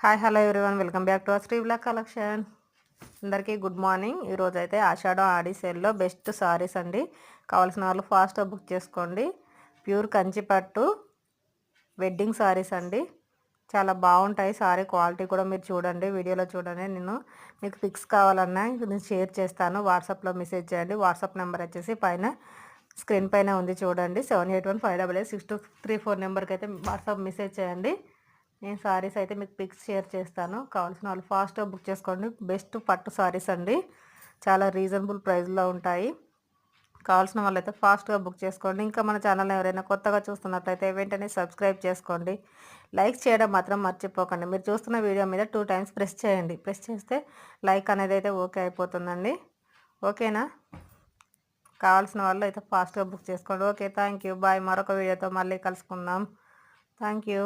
Hi hello everyone, welcome back to Sri black collection. అందరికీ good morning. ఈరోజు అయితే ఆషాఢం ఆడి సేల్లో బెస్ట్ సారీస్ అండి. కావాల్సిన వాళ్ళు ఫాస్ట్గా బుక్ చేసుకోండి. ప్యూర్ కంచిపట్టు వెడ్డింగ్ సారీస్ అండి. చాలా బాగుంటాయి. సారీ క్వాలిటీ కూడా మీరు చూడండి, వీడియోలో చూడండి. నేను మీకు పిక్స్ కావాలన్నా నేను షేర్ చేస్తాను. వాట్సాప్లో మెసేజ్ చేయండి. వాట్సాప్ నెంబర్ వచ్చేసి పైన స్క్రీన్ పైన ఉంది చూడండి. 7815886234 నెంబర్కి అయితే వాట్సాప్ మెసేజ్ చేయండి. నేను సారీస్ అయితే మీకు పిక్స్ షేర్ చేస్తాను. కావాల్సిన వాళ్ళు ఫాస్ట్గా బుక్ చేసుకోండి. బెస్ట్ పట్టు సారీస్ అండి. చాలా రీజనబుల్ ప్రైస్లో ఉంటాయి. కావాల్సిన వాళ్ళు అయితే ఫాస్ట్గా బుక్ చేసుకోండి. ఇంకా మన ఛానల్ ఎవరైనా కొత్తగా చూస్తున్నట్లయితే వెంటనే సబ్స్క్రైబ్ చేసుకోండి. లైక్ చేయడం మాత్రం మర్చిపోకండి. మీరు చూస్తున్న వీడియో మీద 2 టైమ్స్ ప్రెస్ చేయండి. ప్రెస్ చేస్తే లైక్ అనేది అయితే ఓకే అయిపోతుందండి. ఓకేనా? కావాల్సిన వాళ్ళు అయితే ఫాస్ట్గా బుక్ చేసుకోండి. Okay, thank you, bye. మరొక వీడియోతో మళ్ళీ కలుసుకుందాం. Thank you.